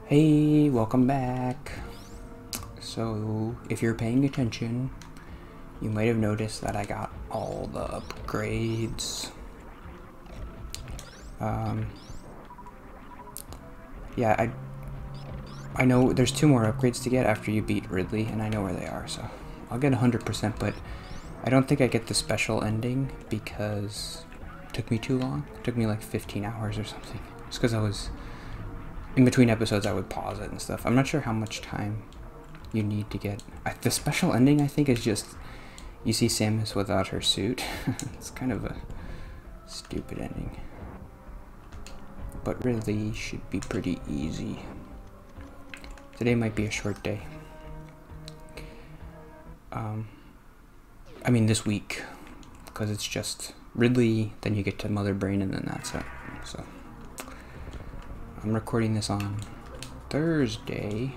Hey, welcome back. So, if you're paying attention, you might have noticed that I got all the upgrades. Yeah, I know there's 2 more upgrades to get after you beat Ridley, and I know where they are, so I'll get 100%, but I don't think I get the special ending because it took me too long. It took me like 15 hours or something. Just because I was... in between episodes, I would pause it and stuff. I'm not sure how much time you need to get... the special ending, I think, is just... you see Samus without her suit. It's kind of a stupid ending. But really should be pretty easy. Today might be a short day. I mean, this week. Because it's just Ridley, then you get to Mother Brain, and then that's it. So... I'm recording this on Thursday,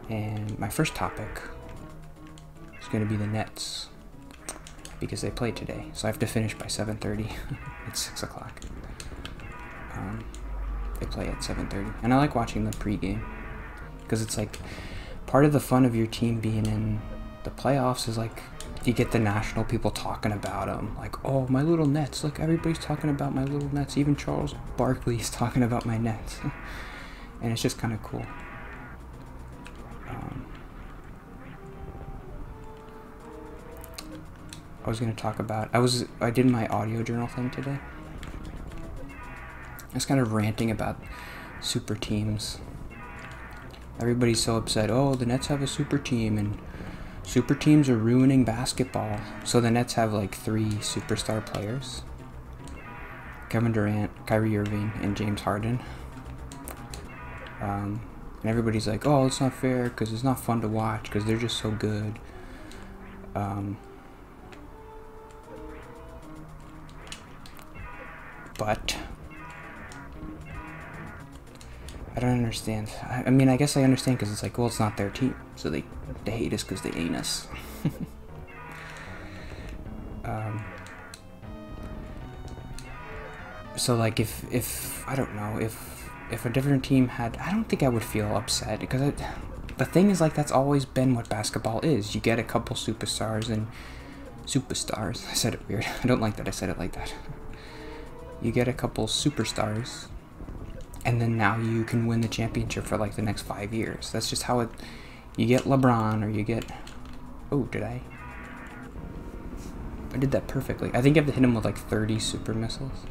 and my first topic is going to be the Nets, because they play today, so I have to finish by 7:30. It's 6 o'clock. They play at 7:30, and I like watching the pregame, because it's like, part of the fun of your team being in the playoffs is like, you get the national people talking about them, like, oh, my little Nets, look, everybody's talking about my little Nets, even Charles Barkley is talking about my Nets. And it's just kind of cool. I was going to talk about, I did my audio journal thing today. I was kind of ranting about super teams. Everybody's so upset, oh, the Nets have a super team, and super teams are ruining basketball. So the Nets have like 3 superstar players. Kevin Durant, Kyrie Irving, and James Harden. And everybody's like, oh, it's not fair because it's not fun to watch because they're just so good. But I don't understand. I mean, I guess I understand because it's like, well, it's not their team, so they hate us because they ain't us. So like, if I don't know, if a different team had, I don't think I would feel upset, because the thing is, like, that's always been what basketball is. You get a couple superstars and superstars. I said it weird. I don't like that I said it like that. You get a couple superstars, and then now you can win the championship for like the next 5 years. That's just how it... you get LeBron, or you get... oh, did I did that perfectly. I think you have to hit him with like 30 super missiles.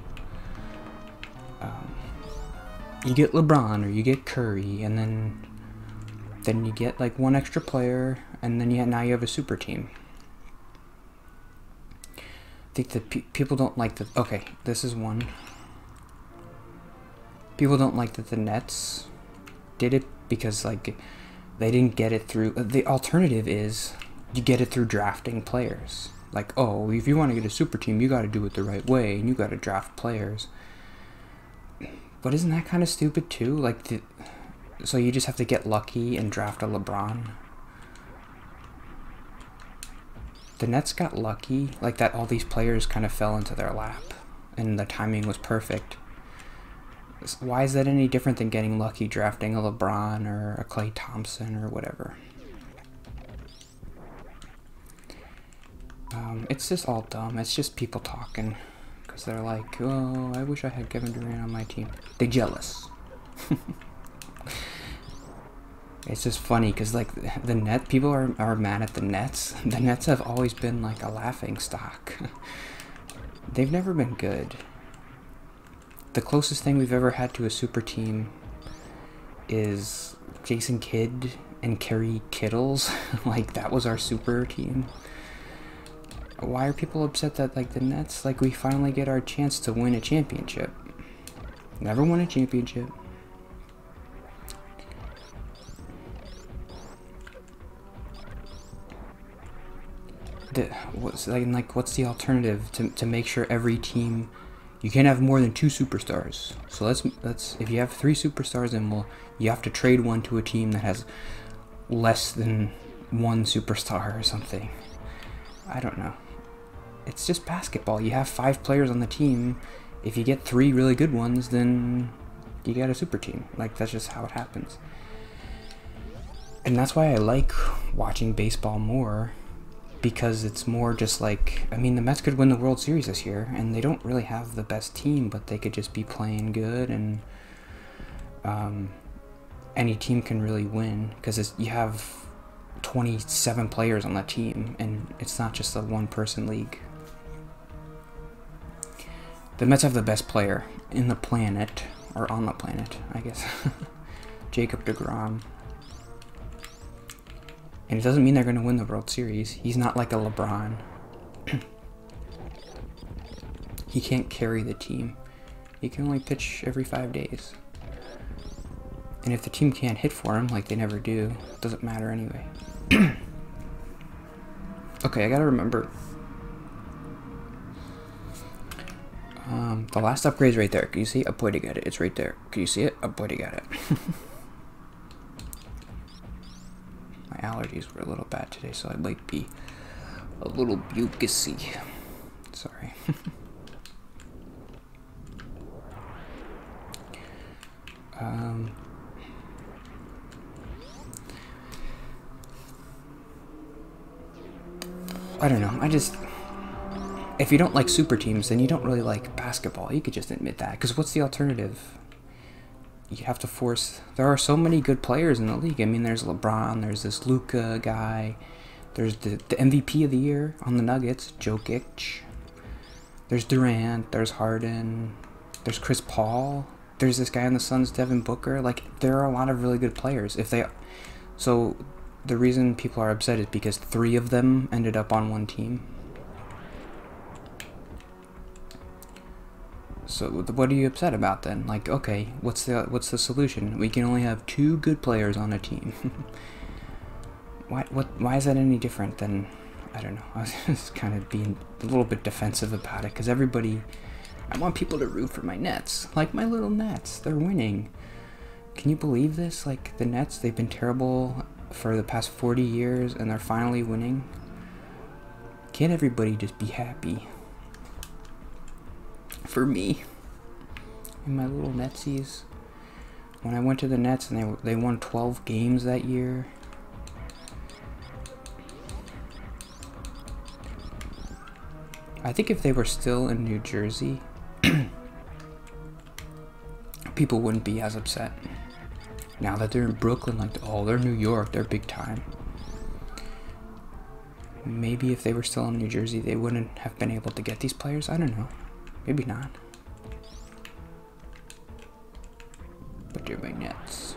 You get LeBron, or you get Curry, and then you get like 1 extra player, and then now you have a super team. I think that people don't like the... okay, this is one. People don't like that the Nets did it because, like, they didn't get it through... the alternative is you get it through drafting players. Like, oh, if you want to get a super team, you got to do it the right way, and you got to draft players. But isn't that kind of stupid too? Like, so you just have to get lucky and draft a LeBron? The Nets got lucky, like that all these players kind of fell into their lap, and the timing was perfect. Why is that any different than getting lucky drafting a LeBron or a Klay Thompson or whatever? It's just all dumb. It's just people talking. Because they're like, oh, I wish I had Kevin Durant on my team. They're jealous. It's just funny because, like, the net people are mad at the Nets. The Nets have always been like a laughing stock. They've never been good. The closest thing we've ever had to a super team is Jason Kidd and Kerry Kittles. Like, that was our super team. Why are people upset that, like, the Nets, like, we finally get our chance to win a championship? Never won a championship. What's the alternative to make sure every team... you can't have more than 2 superstars. So let's if you have 3 superstars, then you have to trade one to a team that has less than 1 superstar or something. I don't know. It's just basketball. You have 5 players on the team. If you get 3 really good ones, then you get a super team. Like, that's just how it happens. And that's why I like watching baseball more, because it's more just like, I mean, the Mets could win the World Series this year, and they don't really have the best team, but they could just be playing good, and any team can really win, because you have 27 players on that team, and it's not just a one-person league. The Mets have the best player in the planet, or on the planet, I guess. Jacob deGrom. And it doesn't mean they're going to win the World Series. He's not like a LeBron. He can't carry the team. He can only pitch every 5 days. And if the team can't hit for him, like they never do, it doesn't matter anyway. Okay, I gotta remember. The last upgrade's right there. Can you see? A boy to get it. It's right there. Can you see it? A boy to get it. My allergies were a little bad today, so I might be a little mucusy. Sorry. I don't know. If you don't like super teams, then you don't really like basketball. You could just admit that. Because what's the alternative? You have to force... There are so many good players in the league. I mean, there's LeBron, there's this Luka guy, there's the MVP of the year on the Nuggets, Jokic. There's Durant, there's Harden, there's Chris Paul, there's this guy on the Suns, Devin Booker. Like, there are a lot of really good players. So, the reason people are upset is because 3 of them ended up on one team. So what are you upset about then? Like, okay, what's the solution? We can only have 2 good players on a team. Why is that any different than, I don't know. I was just kind of being a little bit defensive about it, because I want people to root for my Nets. Like, my little Nets, they're winning. Can you believe this? Like, the Nets, they've been terrible for the past 40 years, and they're finally winning. Can't everybody just be happy? For me and my little Netsies, when I went to the Nets and they won 12 games that year. I think if they were still in New Jersey, people wouldn't be as upset. Now that they're in Brooklyn, like, oh, they're New York, they're big time. Maybe if they were still in New Jersey, they wouldn't have been able to get these players. I don't know. Maybe not. But you're my Nets.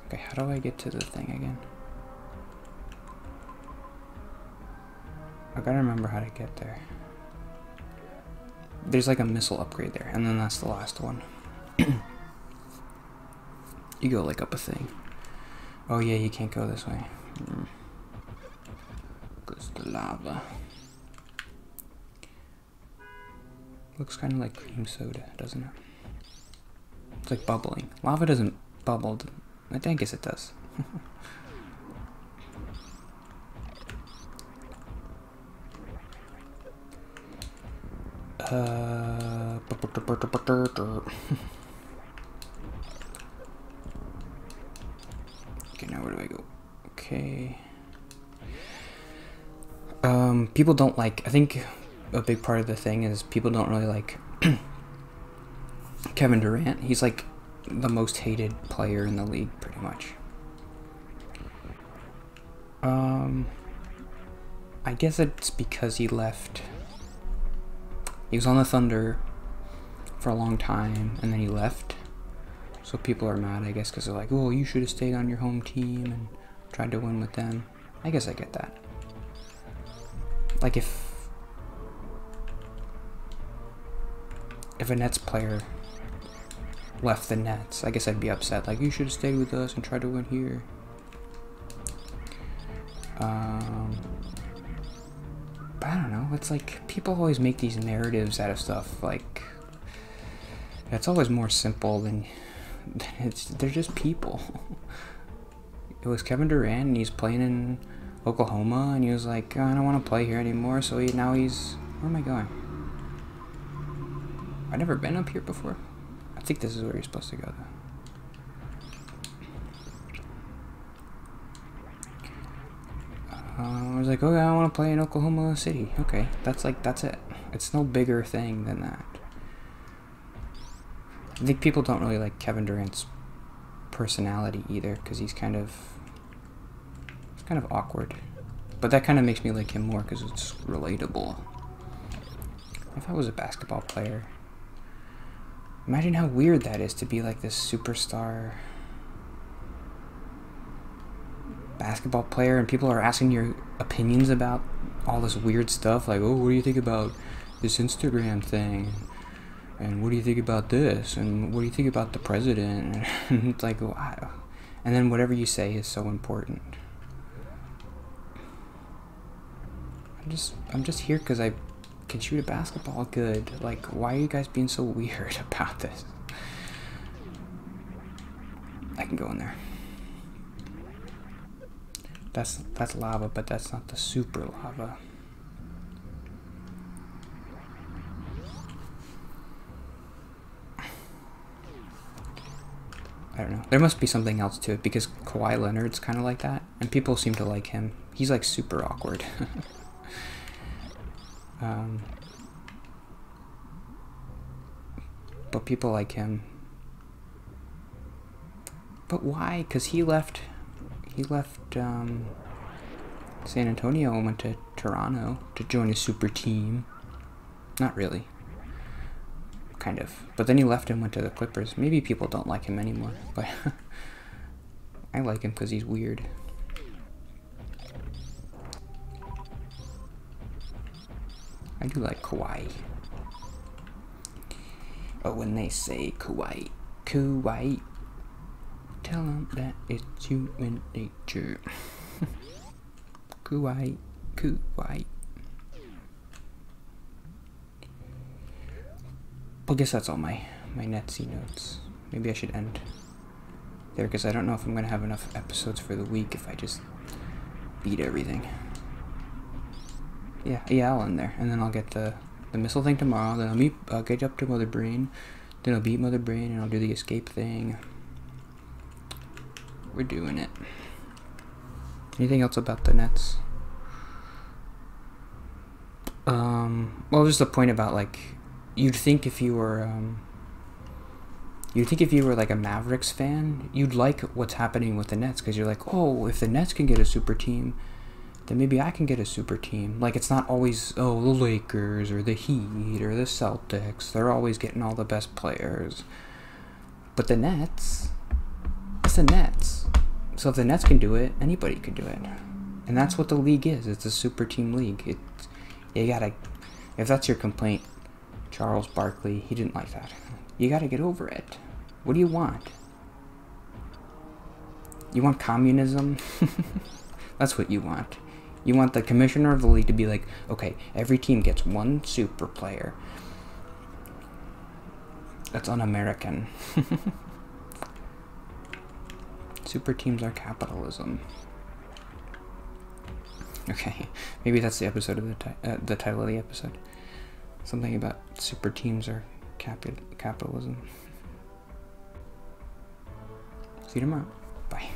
Okay, how do I get to the thing again? I gotta remember how to get there. There's like a missile upgrade there, and then that's the last one. You go like up a thing. Oh yeah, you can't go this way. Goes the lava. Looks kind of like cream soda, doesn't it? It's like bubbling. Lava doesn't bubble. I guess it does. Okay, now where do I go? Okay. People don't like... I think a big part of the thing is people don't really like Kevin Durant. He's like the most hated player in the league, pretty much. I guess it's because he left. He was on the Thunder for a long time, and then he left. So people are mad, I guess, because they're like, oh, you should have stayed on your home team and tried to win with them. I guess I get that. Like, if a Nets player left the Nets, I guess I'd be upset. Like, you should have stayed with us and tried to win here. But I don't know. It's like, people always make these narratives out of stuff. Like, it's always more simple than they're just people. It was Kevin Durant, and he's playing in Oklahoma, and he was like, oh, I don't want to play here anymore. So now he's... Where am I going? I've never been up here before. think this is where you're supposed to go, though. I was like, okay, I want to play in Oklahoma City. Okay, that's it. It's no bigger thing than that. I think people don't really like Kevin Durant's personality either, because he's kind of awkward. But that kind of makes me like him more because it's relatable. If I was a basketball player, imagine how weird that is to be like this superstar basketball player and people are asking your opinions about all this weird stuff, like, oh, what do you think about this Instagram thing, and what do you think about this, and what do you think about the president? And it's like, wow. And then whatever you say is so important. I'm just here because I can shoot a basketball good. Like, why are you guys being so weird about this? I can go in there. That's lava, but that's not the super lava. I don't know. There must be something else to it because Kawhi Leonard's kind of like that, and people seem to like him. He's like super awkward. But people like him. But why? Because he left San Antonio and went to Toronto to join a super team. Not really. Kind of. But then he left and went to the Clippers. Maybe people don't like him anymore, but I like him because he's weird. I do like Kawhi. Oh, when they say Kawhi, Kawhi, tell them that it's human nature. Kawhi, Kawhi. I guess that's all my Netsy notes. Maybe I should end there because I don't know if I'm going to have enough episodes for the week if I just beat everything. Yeah, I'll end there. And then I'll get the missile thing tomorrow. Then I'll get up to Mother Brain. Then I'll beat Mother Brain and I'll do the escape thing. We're doing it. Anything else about the Nets? Well, just the point about, like, you'd think if you were like a Mavericks fan, you'd like what's happening with the Nets because you're like, oh, if the Nets can get a super team, then maybe I can get a super team. Like, it's not always, oh, the Lakers or the Heat or the Celtics. They're always getting all the best players. But the Nets, it's the Nets. So if the Nets can do it, anybody can do it. And that's what the league is. It's a super team league. You gotta, if that's your complaint, Charles Barkley, he didn't like that. You gotta get over it. What do you want? You want communism? That's what you want. You want the commissioner of the league to be like, okay, every team gets one super player. That's un-American. Super teams are capitalism. Okay, maybe that's the episode of the title of the episode. Something about super teams are capitalism. See you tomorrow. Bye.